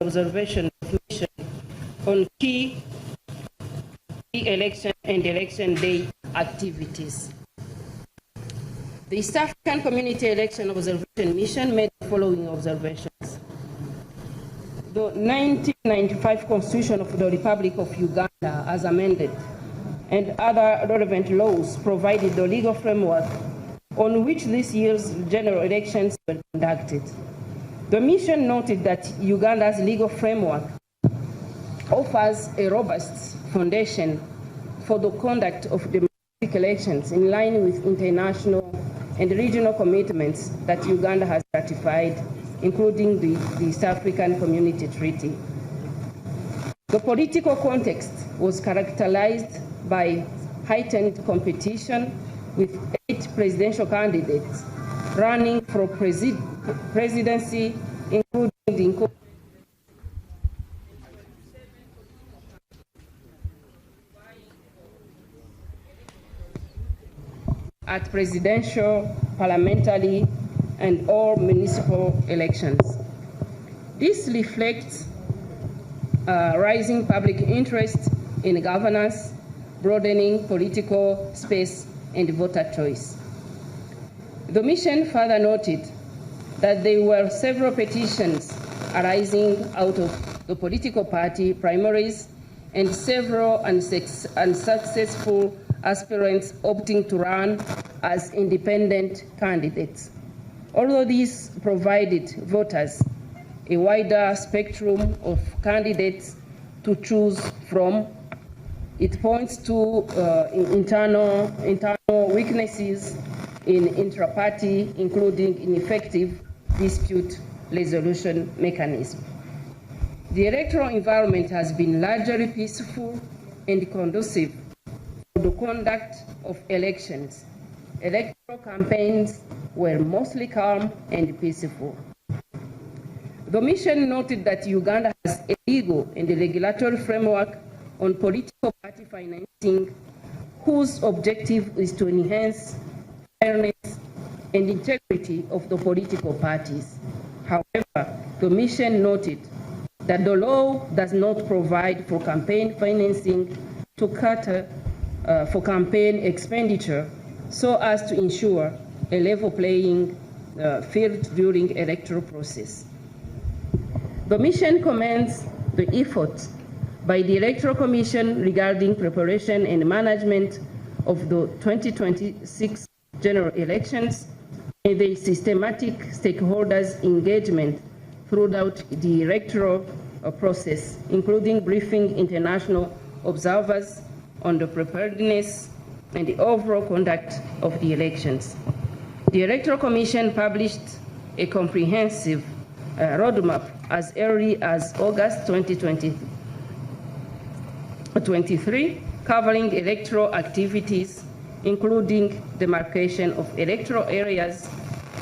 observation mission on key election and election day activities. The East African Community Election Observation Mission made the following observations. The 1995 Constitution of the Republic of Uganda, as amended, and other relevant laws provided the legal framework on which this year's general elections were conducted. The mission noted that Uganda's legal framework offers a robust foundation for the conduct of democratic elections in line with international and regional commitments that Uganda has ratified, including the East African Community Treaty. The political context was characterized by heightened competition, with 8 presidential candidates running for presidency, including the at presidential, parliamentary, and all municipal elections. This reflects rising public interest in governance, broadening political space, and voter choice. The mission further noted that there were several petitions arising out of the political party primaries and several unsuccessful aspirants opting to run as independent candidates. Although these provided voters a wider spectrum of candidates to choose from, it points to internal weaknesses in intra-party, including ineffective dispute resolution mechanism. The electoral environment has been largely peaceful and conducive for the conduct of elections. Electoral campaigns were mostly calm and peaceful. The mission noted that Uganda has a legal and regulatory framework on political party financing, whose objective is to enhance fairness and integrity of the political parties. However, the mission noted that the law does not provide for campaign financing to cater for campaign expenditure so as to ensure a level playing field during electoral process. The mission commends the effort by the Electoral Commission regarding preparation and management of the 2026 general elections and the systematic stakeholders' engagement throughout the electoral process, including briefing international observers on the preparedness and the overall conduct of the elections. The Electoral Commission published a comprehensive roadmap as early as August 2023, covering electoral activities, including demarcation of electoral areas,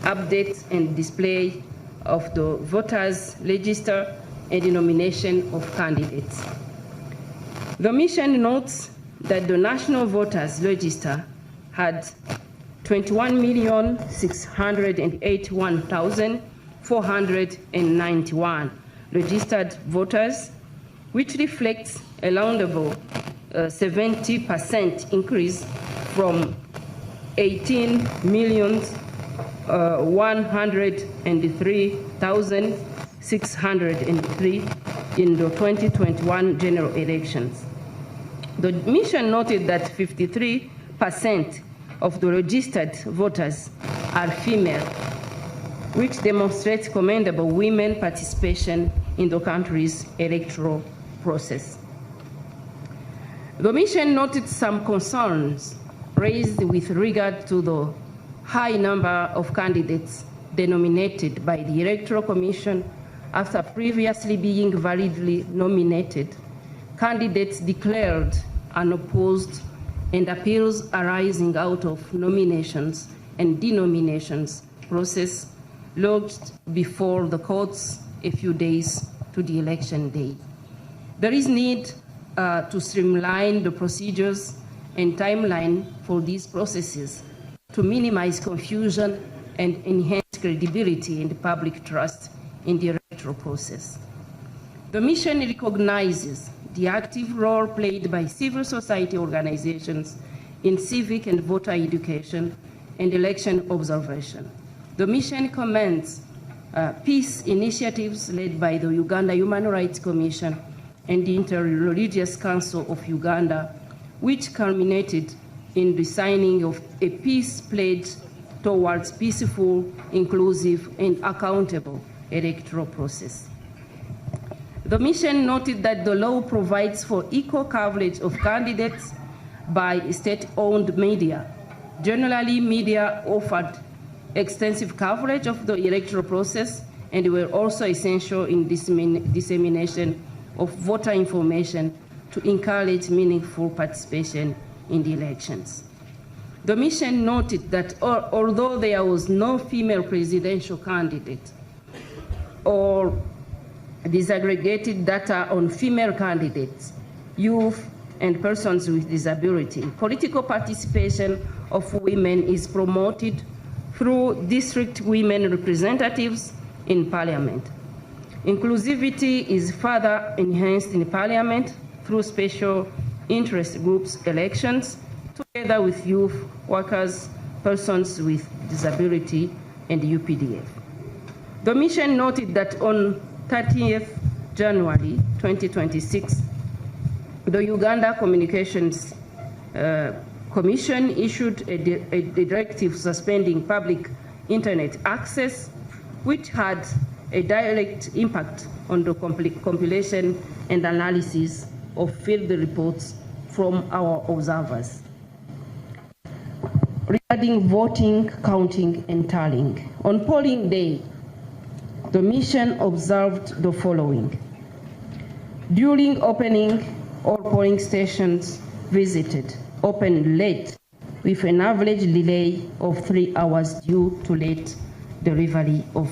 updates and display of the voters' register, and the nomination of candidates. The mission notes that the National Voters Register had 21,681,491 registered voters, which reflects a laudable 70% increase from 18,103,603 in the 2021 general elections. The mission noted that 53% of the registered voters are female, which demonstrates commendable women participation in the country's electoral process. The mission noted some concerns raised with regard to the high number of candidates denominated by the Electoral Commission after previously being validly nominated, candidates declared unopposed, and appeals arising out of nominations and denominations process lodged before the courts a few days to the election day. There is need to streamline the procedures and timeline for these processes to minimize confusion and enhance credibility and public trust in the electoral process. The mission recognizes the active role played by civil society organizations in civic and voter education and election observation. The mission commends peace initiatives led by the Uganda Human Rights Commission and the Interreligious Council of Uganda, which culminated in the signing of a peace pledge towards peaceful, inclusive, and accountable electoral process. The mission noted that the law provides for equal coverage of candidates by state-owned media. Generally, media offered extensive coverage of the electoral process and were also essential in dissemination of voter information to encourage meaningful participation in the elections. The mission noted that although there was no female presidential candidate or disaggregated data on female candidates, youth, and persons with disability, political participation of women is promoted through district women representatives in Parliament. Inclusivity is further enhanced in Parliament through special interest groups elections, together with youth, workers, persons with disability, and UPDF. The mission noted that on 30th January 2026, the Uganda Communications Commission issued a directive suspending public internet access, which had a direct impact on the compilation and analysis of field reports from our observers. Regarding voting, counting, and tallying, on polling day, the mission observed the following. During opening, all polling stations visited opened late, with an average delay of 3 hours due to late delivery of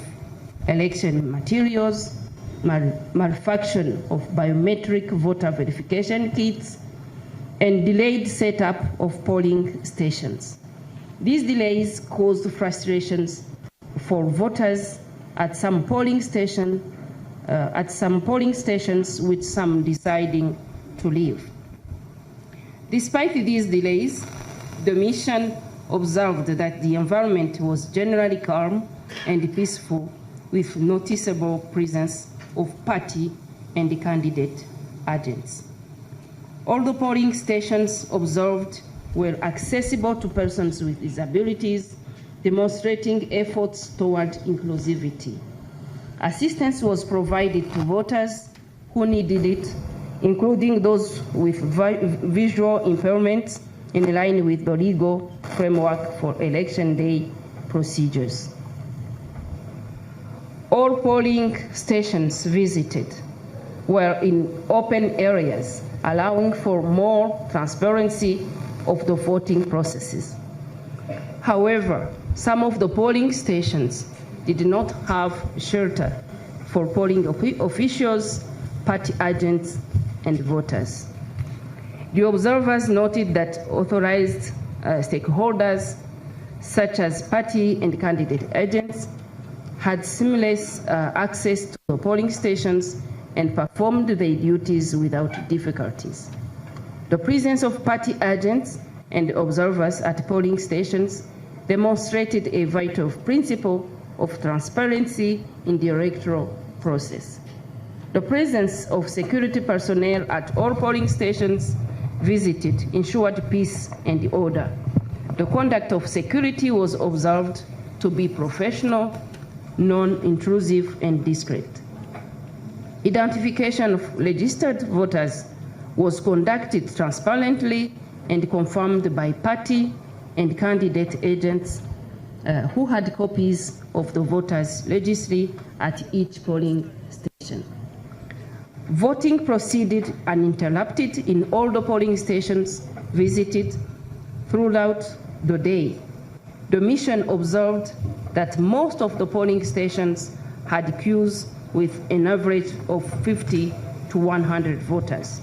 election materials, malfunction of biometric voter verification kits, and delayed setup of polling stations. These delays caused frustrations for voters at some polling stations, with some deciding to leave. Despite these delays, the mission observed that the environment was generally calm and peaceful, with noticeable presence of party and candidate agents. All the polling stations observed were accessible to persons with disabilities, demonstrating efforts toward inclusivity. Assistance was provided to voters who needed it, including those with visual impairments, in line with the legal framework for election day procedures. All polling stations visited were in open areas, allowing for more transparency of the voting processes. However, some of the polling stations did not have shelter for polling officials, party agents, and voters. The observers noted that authorized stakeholders, such as party and candidate agents, had seamless access to the polling stations and performed their duties without difficulties. The presence of party agents and observers at polling stations demonstrated a vital principle of transparency in the electoral process. The presence of security personnel at all polling stations visited ensured peace and order. The conduct of security was observed to be professional, non-intrusive, and discreet. Identification of registered voters was conducted transparently and confirmed by party and candidate agents who had copies of the voters' registry at each polling station. Voting proceeded uninterrupted in all the polling stations visited throughout the day. The mission observed that most of the polling stations had queues with an average of 50 to 100 voters.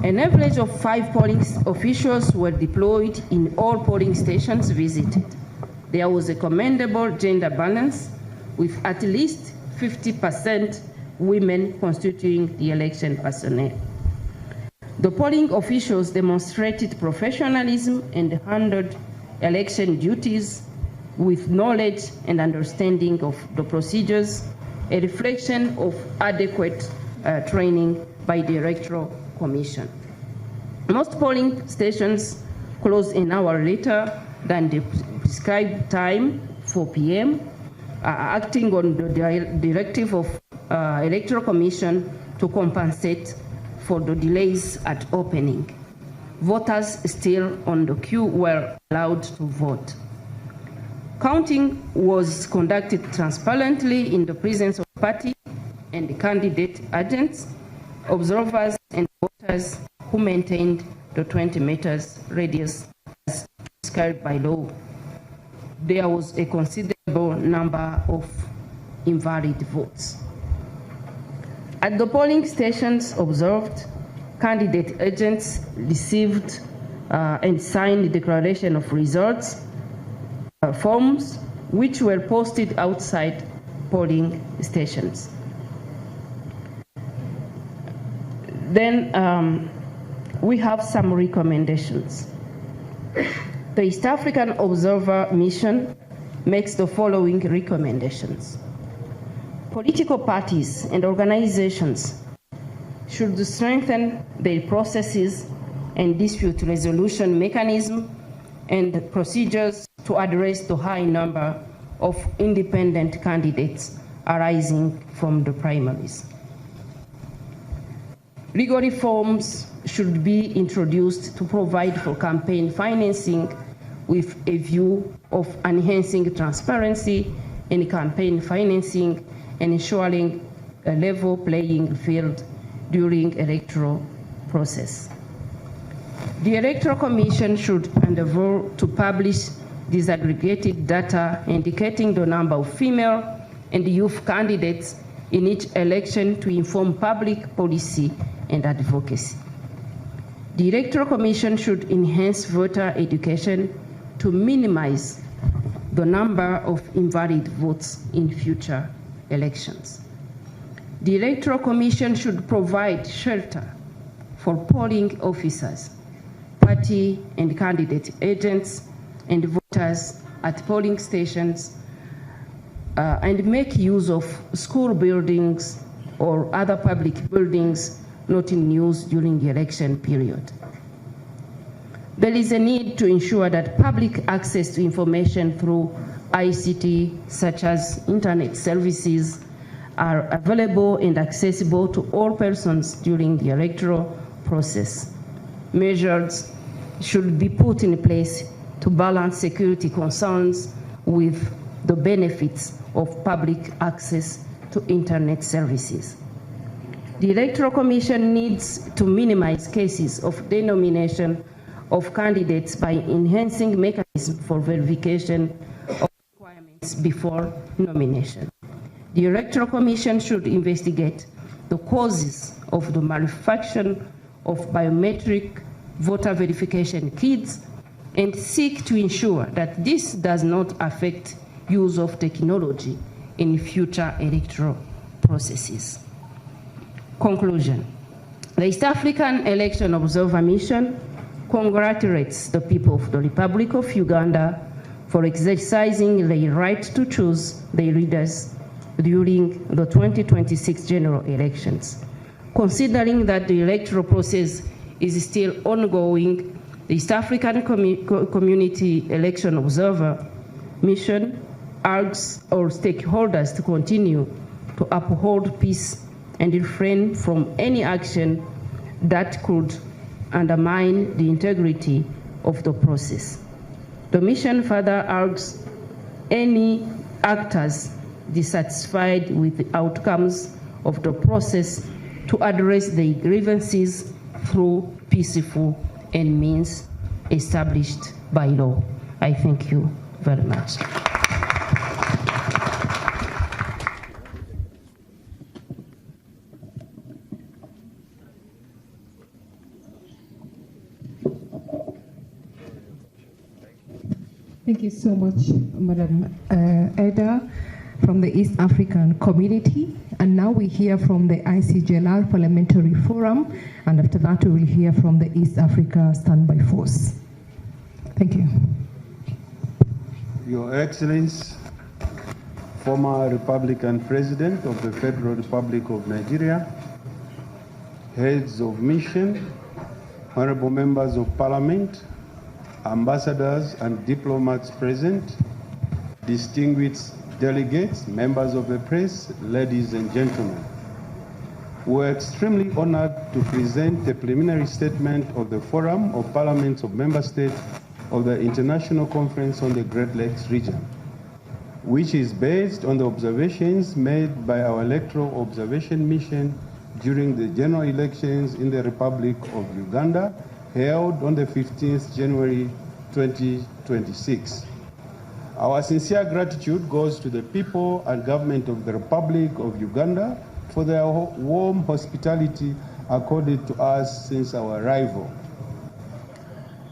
An average of 5 polling officials were deployed in all polling stations visited. There was a commendable gender balance, with at least 50% women constituting the election personnel. The polling officials demonstrated professionalism and handled election duties with knowledge and understanding of the procedures, a reflection of adequate training by the Electoral Commission. Most polling stations close an hour later than the prescribed time, 4 p.m., acting on the directive of Electoral Commission to compensate for the delays at opening. Voters still on the queue were allowed to vote. Counting was conducted transparently in the presence of party and candidate agents, observers, and voters who maintained the 20 meters radius as prescribed by law. There was a considerable number of invalid votes. At the polling stations observed, candidate agents received and signed the declaration of results forms, which were posted outside polling stations. Then we have some recommendations. The East African Observer Mission makes the following recommendations. Political parties and organizations should strengthen their processes and dispute resolution mechanism and procedures to address the high number of independent candidates arising from the primaries. Legal reforms should be introduced to provide for campaign financing with a view of enhancing transparency in campaign financing and ensuring a level playing field during electoral process. The Electoral Commission should endeavor to publish disaggregated data indicating the number of female and youth candidates in each election to inform public policy and advocacy. The Electoral Commission should enhance voter education to minimize the number of invalid votes in future elections. The Electoral Commission should provide shelter for polling officers, party and candidate agents, and voters at polling stations, and make use of school buildings or other public buildings not in use during the election period. There is a need to ensure that public access to information through ICT, such as internet services, are available and accessible to all persons during the electoral process. Measures should be put in place to balance security concerns with the benefits of public access to internet services. The Electoral Commission needs to minimize cases of denomination of candidates by enhancing mechanisms for verification of requirements before nomination. The Electoral Commission should investigate the causes of the manufacture of biometric voter verification kits and seek to ensure that this does not affect use of technology in future electoral processes. Conclusion. The East African Election Observer Mission congratulates the people of the Republic of Uganda for exercising their right to choose their leaders during the 2026 general elections. Considering that the electoral process is still ongoing, the East African Community Election Observer Mission urges all stakeholders to continue to uphold peace and refrain from any action that could undermine the integrity of the process. The mission further urges any actors dissatisfied with the outcomes of the process to address their grievances through peaceful and means established by law. I thank you very much. Thank you so much, Madam Eda. from the East African Community, and now we hear from the ICJLR Parliamentary Forum, and after that we will hear from the East Africa Standby Force. Thank you. Your Excellency, former Republican President of the Federal Republic of Nigeria, heads of mission, honorable members of Parliament, ambassadors and diplomats present, distinguished delegates, members of the press, ladies and gentlemen. We are extremely honored to present the preliminary statement of the Forum of Parliaments of Member States of the International Conference on the Great Lakes region, which is based on the observations made by our electoral observation mission during the general elections in the Republic of Uganda, held on the 15th January 2026. Our sincere gratitude goes to the people and government of the Republic of Uganda for their warm hospitality accorded to us since our arrival.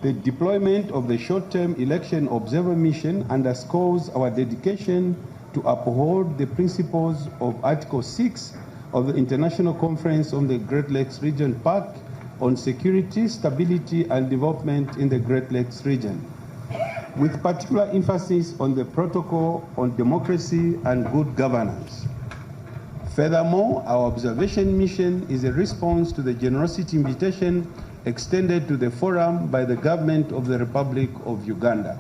The deployment of the short-term election observer mission underscores our dedication to uphold the principles of Article 6 of the International Conference on the Great Lakes Region Pact on security, stability, and development in the Great Lakes region, with particular emphasis on the protocol on democracy and good governance. Furthermore, our observation mission is a response to the generosity invitation extended to the Forum by the government of the Republic of Uganda.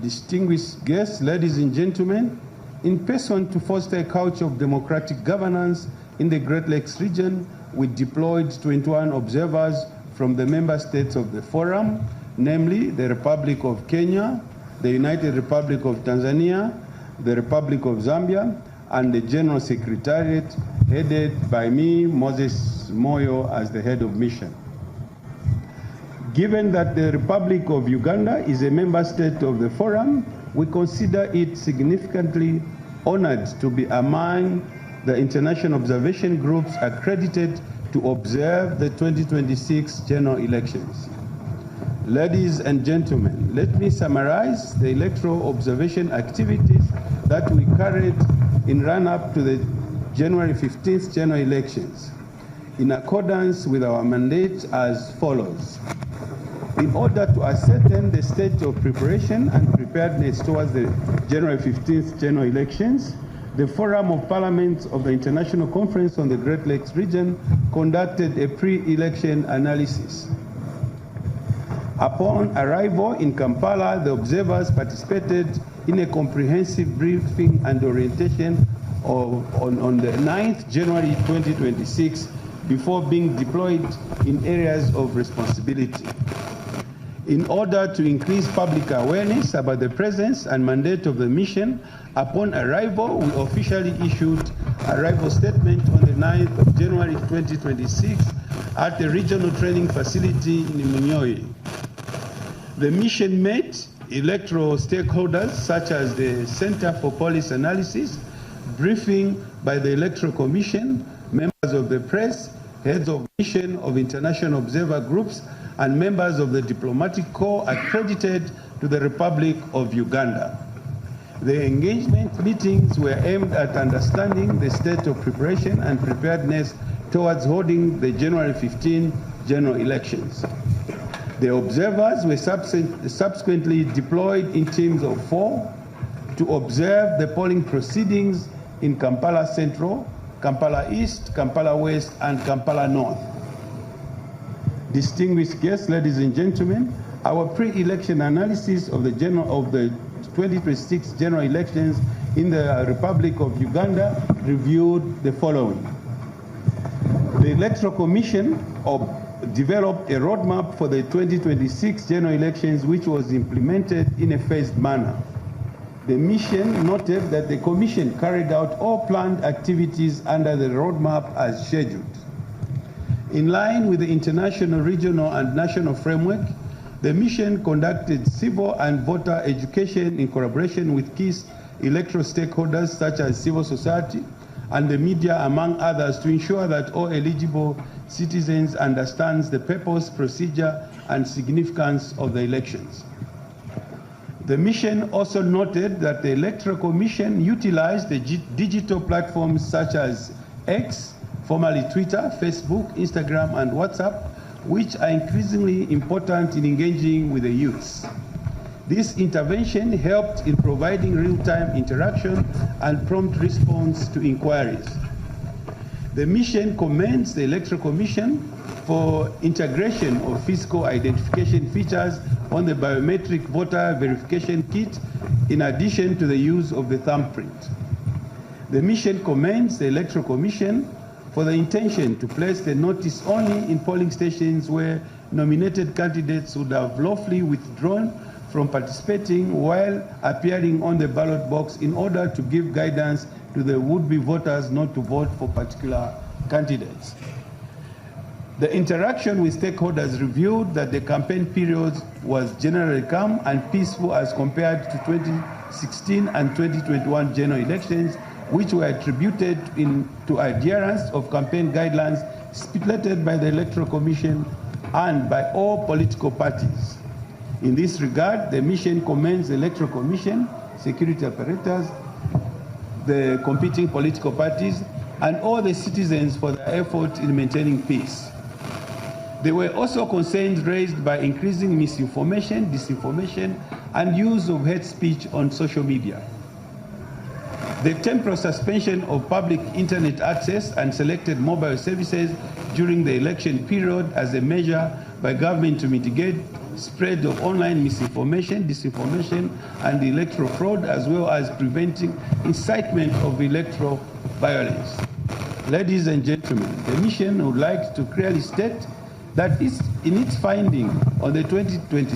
Distinguished guests, ladies and gentlemen, in person to foster a culture of democratic governance in the Great Lakes region, we deployed 21 observers from the member states of the Forum, namely the Republic of Kenya, the United Republic of Tanzania, the Republic of Zambia, and the General Secretariat headed by me, Moses Moyo, as the head of mission. Given that the Republic of Uganda is a member state of the Forum, we consider it significantly honored to be among the international observation groups accredited to observe the 2026 general elections. Ladies and gentlemen, let me summarize the electoral observation activities that we carried in run-up to the January 15th general elections, in accordance with our mandate as follows. In order to ascertain the state of preparation and preparedness towards the January 15th general elections, the Forum of Parliaments of the International Conference on the Great Lakes region conducted a pre-election analysis. Upon arrival in Kampala, the observers participated in a comprehensive briefing and orientation on the 9th January 2026 before being deployed in areas of responsibility. In order to increase public awareness about the presence and mandate of the mission, upon arrival, we officially issued arrival statement on the 9th of January 2026 at the regional training facility in Munyoyi. The mission met electoral stakeholders such as the Center for Policy Analysis, briefing by the Electoral Commission, members of the press, heads of mission of international observer groups, and members of the diplomatic corps accredited to the Republic of Uganda. The engagement meetings were aimed at understanding the state of preparation and preparedness towards holding the January 15 general elections. The observers were subsequently deployed in teams of 4 to observe the polling proceedings in Kampala Central, Kampala East, Kampala West, and Kampala North. Distinguished guests, ladies and gentlemen, our pre-election analysis of the 2026 general elections in the Republic of Uganda reviewed the following. The Electoral Commission developed a roadmap for the 2026 general elections, which was implemented in a phased manner. The mission noted that the Commission carried out all planned activities under the roadmap as scheduled. In line with the international, regional, and national framework, the mission conducted civil and voter education in collaboration with key electoral stakeholders such as civil society and the media, among others, to ensure that all eligible citizens understand the purpose, procedure, and significance of the elections. The mission also noted that the Electoral Commission utilized the digital platforms such as X, formerly Twitter, Facebook, Instagram, and WhatsApp, which are increasingly important in engaging with the youths. This intervention helped in providing real-time interaction and prompt response to inquiries. The mission commends the Electoral Commission for integration of physical identification features on the biometric voter verification kit in addition to the use of the thumbprint. The mission commends the Electoral Commission for the intention to place the notice only in polling stations where nominated candidates would have lawfully withdrawn from participating while appearing on the ballot box in order to give guidance to the would-be voters not to vote for particular candidates. The interaction with stakeholders revealed that the campaign period was generally calm and peaceful as compared to 2016 and 2021 general elections, which were attributed to adherence of campaign guidelines stipulated by the Electoral Commission and by all political parties. In this regard, the mission commends the Electoral Commission, security apparatus, the competing political parties, and all the citizens for their effort in maintaining peace. There were also concerns raised by increasing misinformation, disinformation, and use of hate speech on social media. The temporary suspension of public internet access and selected mobile services during the election period as a measure by government to mitigate spread of online misinformation, disinformation, and electoral fraud, as well as preventing incitement of electoral violence. Ladies and gentlemen, the mission would like to clearly state that in its finding on the 2020